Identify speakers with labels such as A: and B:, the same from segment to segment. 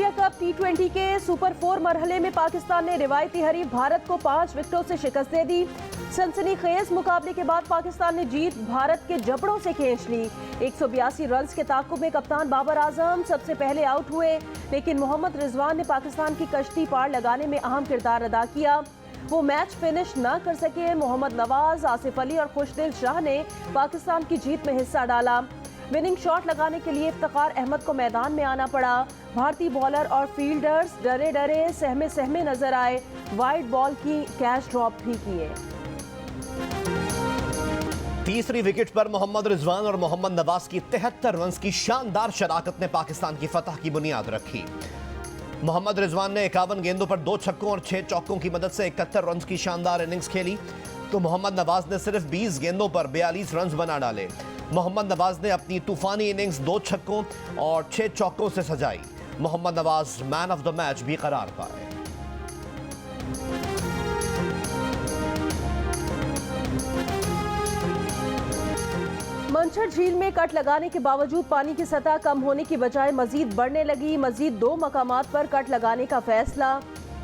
A: Asia cup T20 के super 4 मरहले में पाकिस्तान ने रिवायती हरीफ भारत को 5 विकेटों से शिकस्त दे दी। सनसनीखेज मुकाबले के बाद पाकिस्तान ने जीत भारत के जबड़ों से खींच ली। 182 रन के ताकुब में कप्तान बाबर आजम सबसे पहले आउट हुए, लेकिन मोहम्मद रिजवान ने पाकिस्तान की कश्ती पार लगाने में अहम किरदार अदा किया। वो मैच फिनिश न कर सके। मोहम्मद नवाज, आसिफ अली और खुशदिल शाह ने पाकिस्तान की जीत में हिस्सा डाला। विनिंग शॉट लगाने के लिए इफ्तिखार अहमद को मैदान में आना पड़ा। भारतीय बॉलर और फील्डर्स डरे डरे सहमे सहमे नजर आए। वाइड बॉल की कैच ड्रॉप भी किए।
B: तीसरी विकेट पर मोहम्मद रिजवान और मोहम्मद नवाज की 73 रन की शानदार शराकत ने पाकिस्तान की फतह की बुनियाद रखी। मोहम्मद रिजवान ने 51 गेंदों पर 2 छक्कों और 6 चौकों की मदद से 71 रन की शानदार इनिंग्स खेली, तो मोहम्मद नवाज ने सिर्फ 20 गेंदों पर 42 रन बना डाले। मोहम्मद नवाज ने अपनी तूफानी इनिंग्स 2 छक्कों और 6 चौकों से सजाई। Mohammad Nawaz man of the match भी करार पाए।
A: मंचर झील में कट लगाने के बावजूद पानी की सतह कम होने की बजाय मजीद बढ़ने लगी। मजीद 2 मकामात पर कट लगाने का फैसला।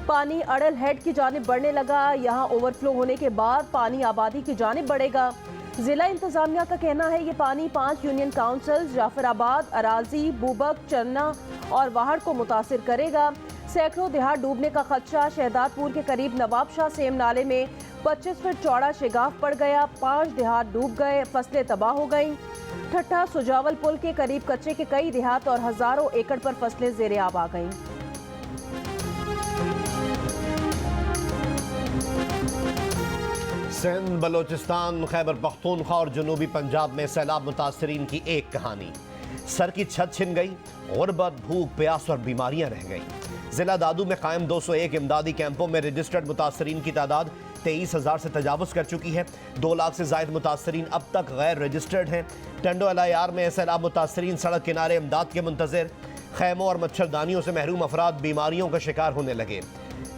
A: पानी अड़ल हेड की जानिब बढ़ने लगा। यहाँ ओवरफ्लो होने के बाद पानी आबादी की जानिब बढ़ेगा। जिला इंतजामिया का कहना है ये पानी 5 यूनियन काउंसिल जाफराबाद, अराजी, बुबक, चन्ना और वाहड़ को मुतासिर करेगा। सैकड़ों देहात डूबने का खदशा। शहदादपुर के करीब नवाबशाह सेम नाले में 25 फीट चौड़ा शिगाफ पड़ गया। 5 देहात डूब गए, फसलें तबाह हो गईं। ठट्ठा सुजावल पुल के करीब कच्चे के कई देहात और हजारों एकड़ पर फसलें ज़ेरे आब आ गईं।
B: सिंध, बलोचिस्तान, खैबर पख्तूनख्वा और जनूबी पंजाब में सैलाब मुतासरीन की एक कहानी। सर की छत छिन गई, गुर्बत, भूख, प्यास और बीमारियां रह गईं। जिला दादू में कायम 201 इमदादी कैंपों में रजिस्टर्ड मुतासरीन की तादाद 23,000 से तजावुज़ कर चुकी है। 2 लाख से ज़ायद मुतासरीन अब तक गैर रजिस्टर्ड हैं। टंडो LIR में सैलाब मुतासरीन सड़क किनारे इमदाद के मुंतज़िर। खैमों और मच्छरदानियों से महरूम अफराद बीमारियों का शिकार होने लगे।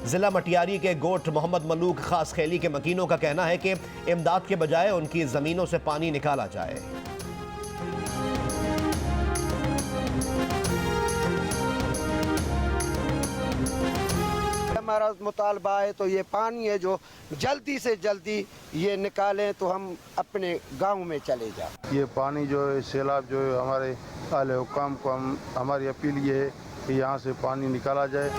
B: जिला मटियारी के गोट मोहम्मद मलूक खास खेली के मकीनों का कहना है कि इमदाद के बजाय उनकी ज़मीनों से पानी निकाला जाए।
C: हमारा मुतालबा है तो ये पानी है जो जल्दी से जल्दी ये निकालें तो हम अपने गांव में चले जाएं।
D: ये पानी जो है सैलाब जो है हमारे आले हुकाम को हमारी अपील ये है कि यहाँ से पानी निकाला जाए।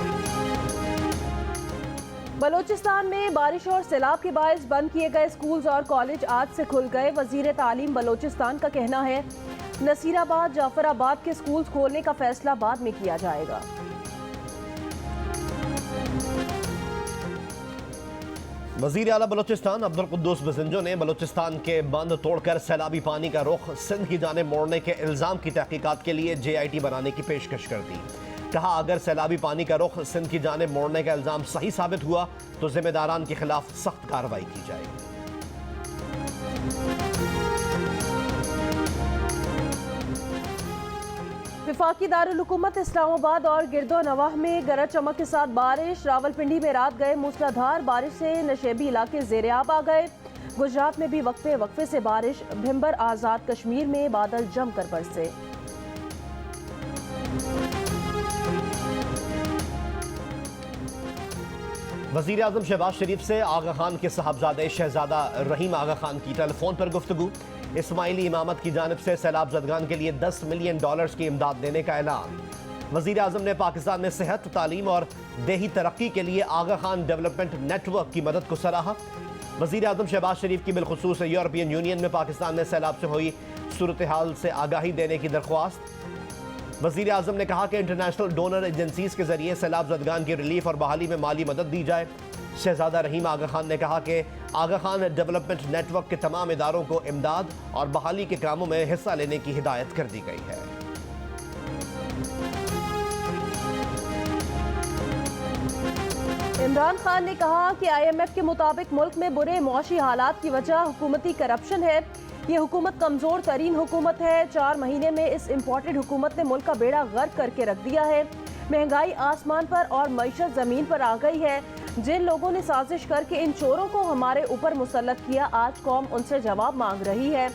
A: बलोचिस्तान में बारिश और सैलाब के बायस बंद किए गए स्कूल्स और कॉलेज आज से खुल गए। वजीर तालीम बलोचिस्तान का कहना है नसीराबाद, जाफराबाद के स्कूल्स खोलने का फैसला बाद में किया जाएगा।
B: वज़ीर आला बलोचिस्तान अब्दुल कुद्दूस बसिंजो ने बलोचिस्तान के बंद तोड़कर सैलाबी पानी का रुख सिंध की जानिब मोड़ने के इल्ज़ाम की तहकीकात के लिए JIT बनाने की पेशकश कर दी। कहा अगर सैलाबी पानी का रुख सिंध की जानिब मोड़ने का इल्ज़ाम सही साबित हुआ तो जिम्मेदारान के खिलाफ सख्त कार्रवाई की जाएगी।
A: वफाकी दारुल हुकूमत इस्लामाबाद और गिरदो नवाह में गरज चमक के साथ बारिश। रावलपिंडी में रात गए मूसलाधार बारिश से नशेबी इलाके ज़ेरे आब आ गए। गुजरात में भी वक्फे वक्फे से बारिश। भिम्बर आज़ाद कश्मीर में बादल जमकर बरसे।
B: वज़ीर आज़म शहबाज शरीफ से आगा खान के साहबजादे शहजादा रहीम आगा खान की टेलीफोन पर गुफ्तगू। इस्माइली इमामत की जानिब से सैलाब ज़दगान के लिए $10 मिलियन की इमदाद देने का ऐलान। वज़ीर आज़म ने पाकिस्तान में सेहत, तालीम और देही तरक्की के लिए आगा खान डेवलपमेंट नेटवर्क की मदद को सराहा। वज़ीर आज़म शहबाज शरीफ की बिलखुसूस यूरोपियन यूनियन में पाकिस्तान में सैलाब से हुई सूरत हाल से आगाही देने की दरख्वास्त। वज़ीर आज़म ने कहा कि इंटरनेशनल डोनर एजेंसीज के जरिए सैलाब ज़दगान की रिलीफ और बहाली में माली मदद दी जाए। शहजादा रहीम आगा खान ने कहा कि आगा खान डेवलपमेंट नेटवर्क के तमाम इदारों को इमदाद और बहाली के कामों में हिस्सा लेने की हिदायत कर दी गई है।
A: इमरान खान ने कहा कि IMF के मुताबिक मुल्क में बुरे मौशी हालात की वजह हुकूमती करप्शन है। ये हुकूमत कमज़ोर तरीन हुकूमत है। 4 महीने में इस इम्पोर्टेड हुकूमत ने मुल्क का बेड़ा गर्क करके रख दिया है। महंगाई आसमान पर और मईशत ज़मीन पर आ गई है। जिन लोगों ने साजिश करके इन चोरों को हमारे ऊपर मुसल्लत किया, आज कौम उनसे जवाब मांग रही है।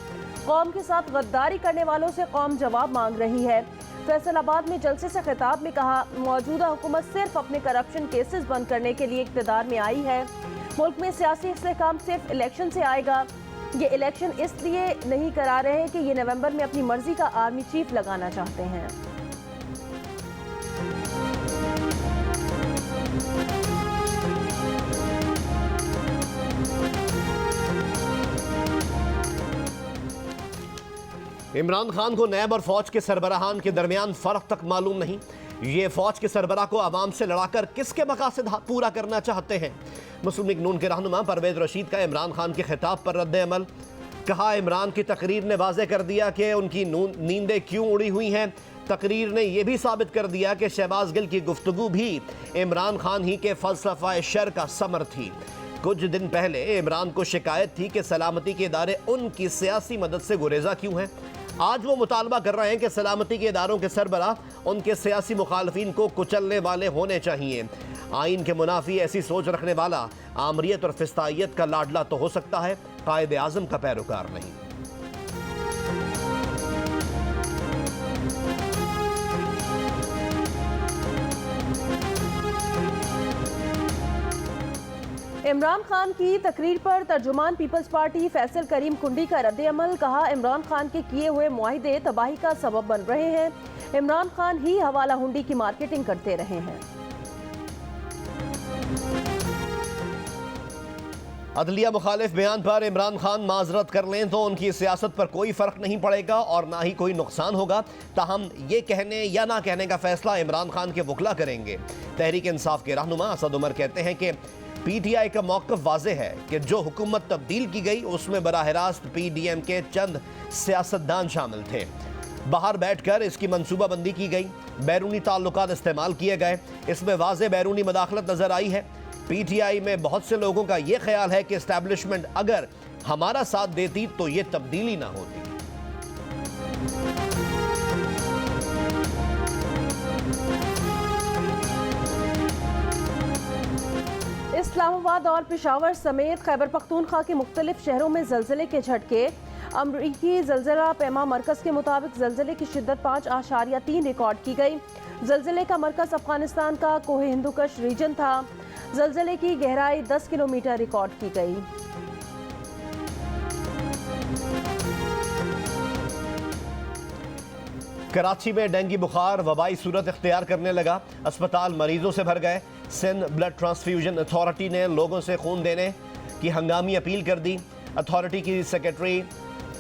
A: कौम के साथ गद्दारी करने वालों से कौम जवाब मांग रही है। फैसलाबाद में जलसे से खिताब में कहा, मौजूदा हुकूमत सिर्फ अपने करप्शन केसेस बंद करने के लिए इक़्तिदार में आई है। मुल्क में सियासी इस्तेहकाम सिर्फ इलेक्शन से आएगा। ये इलेक्शन इसलिए नहीं करा रहे कि ये नवंबर में अपनी मर्जी का आर्मी चीफ लगाना चाहते हैं।
B: इमरान खान को नैब और फौज के सरबराहान के दरमियान फर्क तक मालूम नहीं। ये फौज के सरबराह को आवाम से लड़ाकर किसके मकासद पूरा करना चाहते हैं। मुस्लिम लीग नून के रहनुमा परवेज रशीद का इमरान खान के खिताब पर रद्द अमल। कहा, इमरान की तकरीर ने वाज़े कर दिया कि उनकी नींदें क्यों उड़ी हुई हैं। तकरीर ने यह भी साबित कर दिया कि शहबाज गिल की गुफ्तगू भी इमरान खान ही के फ़लसफ़ा शर का समर थी। कुछ दिन पहले इमरान को शिकायत थी कि सलामती के इदारे उनकी सियासी मदद से गुरेजा क्यों हैं। आज वो मुतालबा कर रहे हैं कि सलामती के इदारों के सरबराह उनके सियासी मुखालफिन को कुचलने वाले होने चाहिए। आइन के मुनाफी ऐसी सोच रखने वाला आमरीत और फिस्तायत का लाडला तो हो सकता है, कायदे आज़म का पैरोकार नहीं।
A: इमरान खान की तकरीर पर तर्जुमान पीपल्स पार्टी फैसल करीम कुंडी का रद्द-ए-अमल। कहा, इमरान खान के किए हुए मुआहिदे तबाही का सबब बन रहे हैं। इमरान खान ही हवाला हुंडी की मार्केटिंग करते रहे हैं।
B: अदलिया मुखालिफ बयान पर इमरान खान माजरत कर लें तो उनकी सियासत पर कोई फ़र्क नहीं पड़ेगा और ना ही कोई नुकसान होगा। ताहम ये कहने या ना कहने का फैसला इमरान खान के वकला करेंगे। तहरीक इंसाफ के रहनुमा असद उमर कहते हैं कि PTI का मौक़िफ़ वाज़ेह है कि जो हुकूमत तब्दील की गई उसमें बराह रास्त PDM के चंद सियासतदान शामिल थे। बाहर बैठकर इसकी मनसूबाबंदी की गई, बैरूनी ताल्लुकात इस्तेमाल किए गए, इसमें वाज़ेह बैरूनी मदाखलत नज़र आई है। PTI में बहुत से लोगों का ये ख्याल है कि इस्टेब्लिशमेंट अगर हमारा साथ देती तो ये तब्दीली ना होती।
A: इस्लामाबाद और पेशावर समेत खैबर पख्तूनख्वा के मुख्तलिफ शहरों में जलजले के झटके। अमरीकी जलजला पैमा मरकज़ के मुताबिक जलजले की शिद्दत 5.3 रिकॉर्ड की गई। जलजले का मरकज़ अफगानिस्तान का कोहे हिंदुकश रीजन था। जलजले की गहराई 10 किलोमीटर रिकॉर्ड की गई।
B: कराची में डेंगू बुखार वबाई सूरत इख्तियार करने लगा। अस्पताल मरीजों से भर गए। सिंध ब्लड ट्रांसफ्यूजन अथॉरिटी ने लोगों से खून देने की हंगामी अपील कर दी। अथॉरिटी की सेक्रेटरी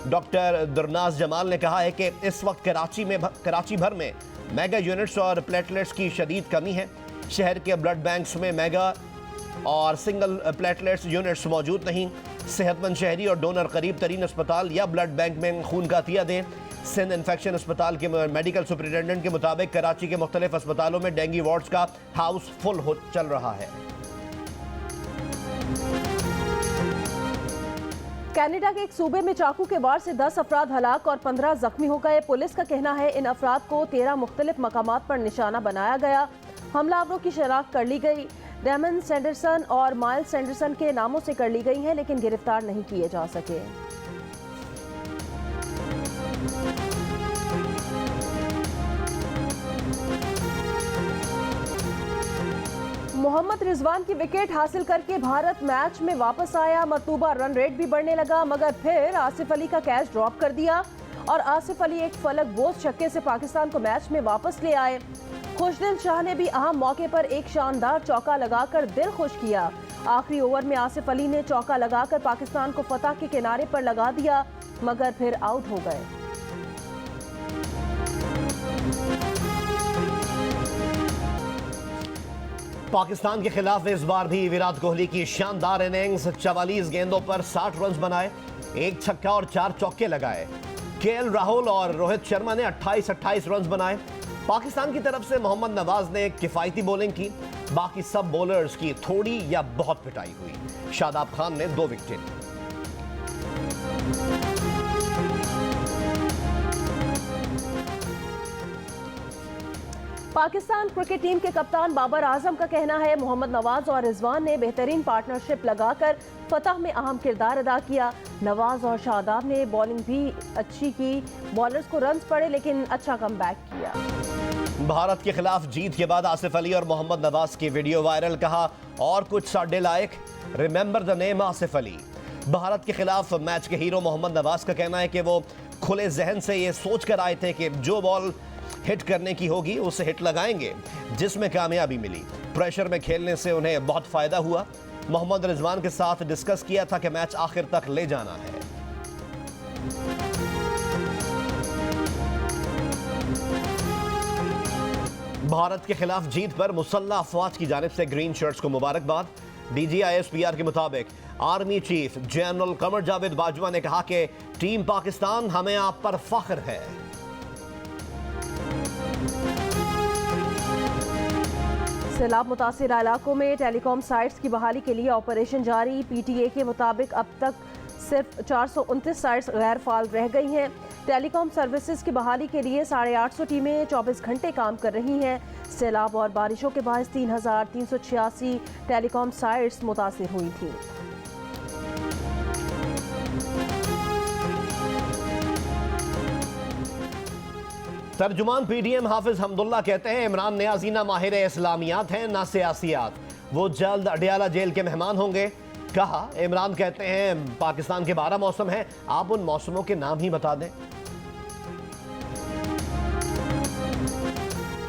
B: डॉक्टर दुरनाज जमाल ने कहा है कि इस वक्त कराची भर में मेगा यूनिट्स और प्लेटलेट्स की शदीद कमी है। शहर के ब्लड बैंक्स में मेगा और सिंगल प्लेटलेट्स यूनिट्स मौजूद नहीं। सेहतमंद शहरी और डोनर करीब तरीन अस्पताल या ब्लड बैंक में खून का अतिया दें। सिंध इन्फेक्शन अस्पताल के मेडिकल सुपरिटेंडेंट के मुताबिक कराची के मुख्तलिफ अस्पतालों में डेंगू वार्ड्स का हाउस फुल चल रहा है।
A: कनाडा के एक सूबे में चाकू के वार से 10 अफराद हलाक और 15 जख्मी हो गए। पुलिस का कहना है इन अफराद को 13 मुख्तलिफ मकामात पर निशाना बनाया गया। हमलावरों की शनाख्त कर ली गई। डेमन सैंडरसन और माइल्स सैंडरसन के नामों से कर ली गई हैं, लेकिन गिरफ्तार नहीं किए जा सके। मोहम्मद रिजवान की विकेट हासिल करके भारत मैच में वापस आया। मतलूबा रन रेट भी बढ़ने लगा, मगर फिर आसिफ अली का कैच ड्रॉप कर दिया और आसिफ अली एक फलक बोझ छक्के से पाकिस्तान को मैच में वापस ले आए। खुशदिल शाह ने भी अहम मौके पर एक शानदार चौका लगाकर दिल खुश किया। आखिरी ओवर में आसिफ अली ने चौका लगाकर पाकिस्तान को फतह के किनारे पर लगा दिया, मगर फिर आउट हो गए।
B: पाकिस्तान के खिलाफ इस बार भी विराट कोहली की शानदार इनिंग्स। 44 गेंदों पर 60 रन बनाए, एक छक्का और 4 चौके लगाए। केएल राहुल और रोहित शर्मा ने 28 रन बनाए। पाकिस्तान की तरफ से मोहम्मद नवाज ने किफायती बॉलिंग की, बाकी सब बॉलर्स की थोड़ी या बहुत पिटाई हुई। शादाब खान ने 2 विकेट ली।
A: पाकिस्तान क्रिकेट टीम के कप्तान बाबर आजम का कहना है मोहम्मद नवाज और रिजवान ने बेहतरीन पार्टनरशिप लगाकर फतह में अहम किरदार अदा किया। नवाज और शादाब ने बॉलिंग भी अच्छी की, बॉलर्स को रन्स पड़े लेकिन अच्छा कमबैक किया।
B: भारत के खिलाफ जीत के बाद आसिफ अली और मोहम्मद नवाज की वीडियो वायरल, कहा और कुछ साढ़े लायक, remember the name Asif Ali. Bharat के खिलाफ मैच के हीरो मोहम्मद नवाज का कहना है कि वो खुले जहन से ये सोच कर आए थे कि जो बॉल हिट करने की होगी उसे हिट लगाएंगे, जिसमें कामयाबी मिली। प्रेशर में खेलने से उन्हें बहुत फायदा हुआ। मोहम्मद रिजवान के साथ डिस्कस किया था कि मैच आखिर तक ले जाना है। भारत के खिलाफ जीत पर मुसल्लह अफवाज की जानिब से ग्रीन शर्ट्स को मुबारकबाद। DGISPR के मुताबिक army chief general Qamar Javed Bajwa ने कहा कि टीम पाकिस्तान, हमें आप पर फख्र है।
A: सैलाब मुतासिर इलाकों में टेलीकॉम साइट्स की बहाली के लिए ऑपरेशन जारी। PTA के मुताबिक अब तक सिर्फ 429 साइट्स गैर फाल रह गई हैं। टेलीकॉम सर्विसेज की बहाली के लिए 850 टीमें 24 घंटे काम कर रही हैं। सैलाब और बारिशों के बायस 3386 टेलीकॉम साइट्स मुतासिर हुई थी।
B: तर्जुमान PDM हाफिज हमदुल्ला कहते हैं इमरान नियाज़ी ना माहिर इस्लामियात हैं ना सियासियात, वो जल्द अडियाला जेल के मेहमान होंगे। कहा इमरान कहते हैं पाकिस्तान के 12 मौसम हैं, आप उन मौसमों के नाम ही बता दें।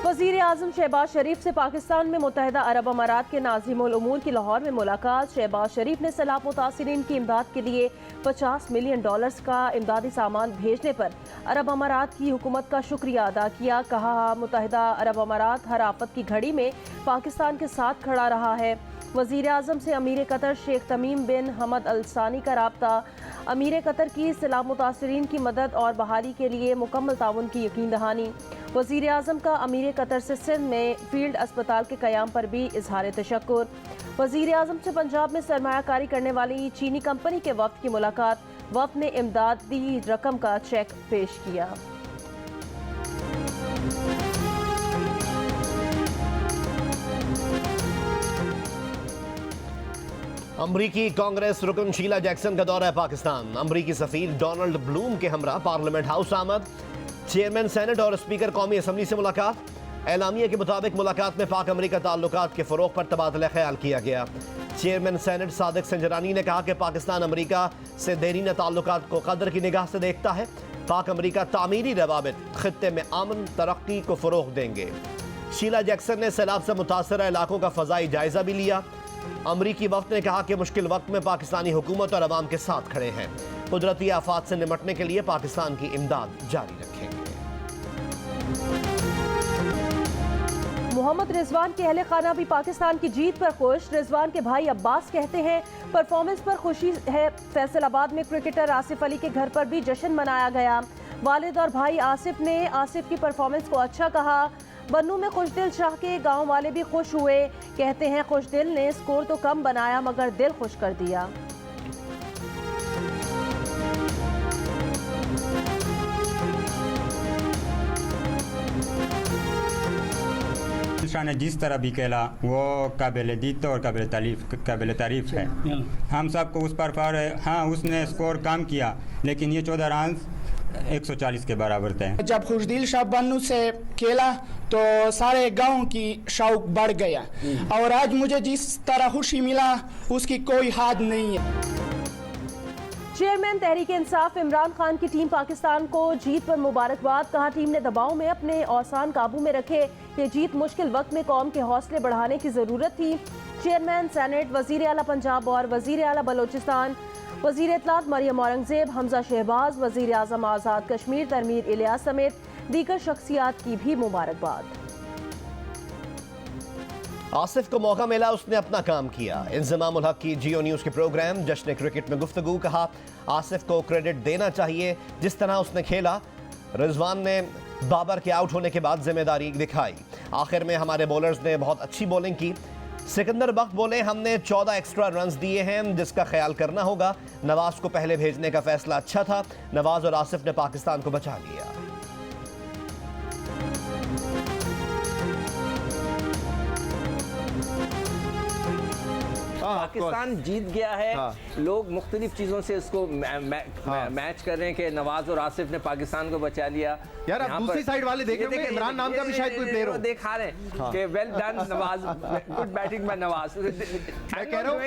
A: वज़ीर आज़म शहबाज शरीफ से पाकिस्तान में मुत्तहिदा अरब अमारात के नाज़िमुल उमूर की लाहौर में मुलाकात। शहबाज शरीफ ने सैलाब मुतासिरीन की इमदाद के लिए $50 मिलियन का इमदादी सामान भेजने पर अरब अमारात की हुकूमत का शुक्रिया अदा किया। कहा मुत्तहिदा अरब अमारात हर आफत की घड़ी में पाकिस्तान के साथ खड़ा रहा है। वज़ीर आज़म से अमीर कतर शेख तमीम बिन हमद अल सानी का राब्ता। अमीर कतर की सैलाब मुतासिरीन की मदद और बहाली के लिए मुकम्मल ताउन की यकीन दहानी। वज़ीर आज़म का अमीर कतर से सिंध में फील्ड अस्पताल के क़याम पर भी इजहार तशक्कुर। वज़ीर आज़म से पंजाब में सरमायाकारी करने वाली चीनी कंपनी के वफ़द की मुलाकात। वफ़द ने इमदादी रकम का चेक पेश किया।
B: अमरीकी कांग्रेस रुकन शीला जैक्सन का दौरा है पाकिस्तान। अमरीकी सफीर डोनाल्ड ब्लूम के हमरा पार्लियामेंट हाउस आमद। चेयरमैन सेनेट और स्पीकर कौमी असम्बली से मुलाकात। एलामिया के मुताबिक मुलाकात में पाक अमरीका ताल्लुकात के फ़रोग़ पर तबादला ख्याल किया गया। चेयरमैन सेनेट सादिक संजरानी ने कहा कि पाकिस्तान अमरीका से देरीना ताल्लुकात को कदर की निगाह से देखता है। पाक अमरीका तामीरी रवाबित खित्ते में अमन तरक्की को फ़रोग़ देंगे। शीला जैक्सन ने सैलाब से मुतासरा इलाकों का फ़ज़ाई जायज़ा भी लिया। अमरीकी वफ़द ने कहा कि मुश्किल वक्त में पाकिस्तानी हुकूमत और अवाम के साथ खड़े हैं। कुदरती आफात से निमटने के लिए पाकिस्तान की इमदाद जारी रखेंगे।
A: मोहम्मद रिजवान के अहले खाना भी पाकिस्तान की जीत पर खुश। रिजवान के भाई अब्बास कहते हैं परफॉर्मेंस पर खुशी है। फैसलाबाद में क्रिकेटर आसिफ अली के घर पर भी जश्न मनाया गया। वालिद और भाई आसिफ ने आसिफ की परफॉर्मेंस को अच्छा कहा। बन्नू में खुशदिल शाह के गांव वाले भी खुश हुए। कहते हैं खुशदिल ने स्कोर तो कम बनाया मगर दिल खुश कर दिया।
E: ने जिस तरह भी खेला वो काबिल दीद और काबिल तारीफ है। हम सबको उस पर हाँ उसने स्कोर कम किया लेकिन ये 14 रन 140 के बराबर थे।
F: जब खुशदिल शाह बन्नू से खेला तो सारे गांव की शौक बढ़ गया और आज मुझे जिस तरह खुशी मिला उसकी कोई हद नहीं है।
A: चेयरमैन तहरीक इंसाफ इमरान खान की टीम पाकिस्तान को जीत पर मुबारकबाद। कहा टीम ने दबाव में अपने औसान काबू में रखे। ये जीत मुश्किल वक्त में कौम के हौसले बढ़ाने की ज़रूरत थी। चेयरमैन सेनेट, वज़ीर आला पंजाब और वज़ीर आला बलोचिस्तान, वज़ीर इत्तलात मरियम औरंगज़ेब, हमजा शहबाज, वज़ीर आज़म आज़ाद कश्मीर तरमीर इलियास समेत दीगर शख्सियात की भी मुबारकबाद।
B: आसिफ को मौका मिला, उसने अपना काम किया। इंज़माम उल हक की जियो न्यूज़ के प्रोग्राम जश्न क्रिकेट में गुफ्तगू। कहा आसिफ को क्रेडिट देना चाहिए जिस तरह उसने खेला। रिजवान ने बाबर के आउट होने के बाद जिम्मेदारी दिखाई। आखिर में हमारे बॉलर्स ने बहुत अच्छी बॉलिंग की। सिकंदर बख्त बोले हमने 14 एक्स्ट्रा रन्स दिए हैं जिसका ख्याल करना होगा। नवाज को पहले भेजने का फैसला अच्छा था। नवाज और आसिफ ने पाकिस्तान को बचा लिया।
G: पाकिस्तान जीत गया है।
B: हाँ।
G: लोग मुख्तलिफ चीज़ों से इसको मैच कर रहे हैं कि नवाज और आसिफ ने पाकिस्तान को बचा लिया।
B: यार, अब
G: यहाँ
B: दूसरी
G: पर-
B: साइड वाले देख
G: ये
B: रहे होंगे,
G: देखें,
B: इमरान नाम का भी शायद कोई प्लेयर हो।
G: दिखा रहे हैं कि well done Nawaz, good batting bye Nawaz.
B: मैं कह रहा हूँ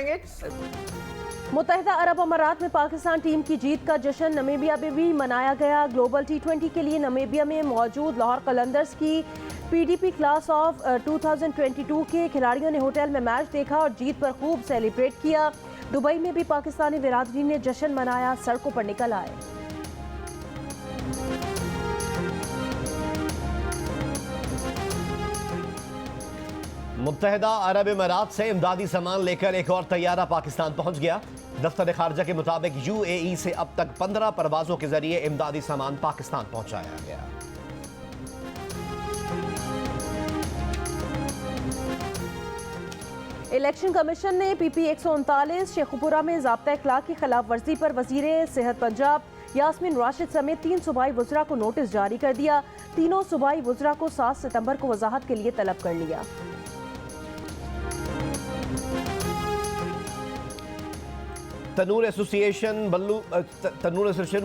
A: मुत्तहिदा अरब अमारात में पाकिस्तान टीम की जीत का जश्न नमीबिया में भी मनाया गया। ग्लोबल T20 के लिए नमीबिया में मौजूद लाहौर कलंदर्स की PDP क्लास ऑफ 2022 के खिलाड़ियों ने होटल में मैच देखा और जीत पर खूब सेलिब्रेट किया। दुबई में भी पाकिस्तानी बिरादरी ने जश्न मनाया, सड़कों पर निकल आए।
B: मुत्तहिदा अरब अमारात से इमदादी सामान लेकर एक और तैयारा पाकिस्तान पहुंच गया। दफ्तर खारजा के मुताबिक UAE से अब तक 15 परवाजों के जरिए इमदादी सामान पाकिस्तान पहुंचाया गया।
A: इलेक्शन कमीशन ने PP 139 शेखुपुरा में ज़ाब्ता अखलाक की खिलाफ वर्जी पर वज़ीर सेहत पंजाब यास्मीन राशिद समेत 3 सूबाई वज़रा को नोटिस जारी कर दिया। तीनों सूबाई वज़रा को 7 सितंबर को वजाहत के लिए तलब कर लिया।
B: तनूर एसोसिएशन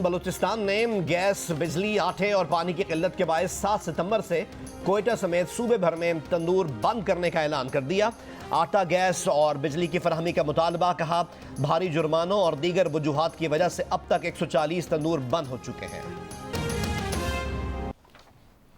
B: बलूचिस्तान ने गैस, बिजली, आटे और पानी की किल्लत के बायस 7 सितंबर से कोयटा समेत सूबे भर में तंदूर बंद करने का ऐलान कर दिया। आटा, गैस और बिजली की फरहमी का मुतालबा, कहा भारी जुर्मानों और दीगर वजूहात की वजह से अब तक 140 तंदूर बंद हो चुके हैं।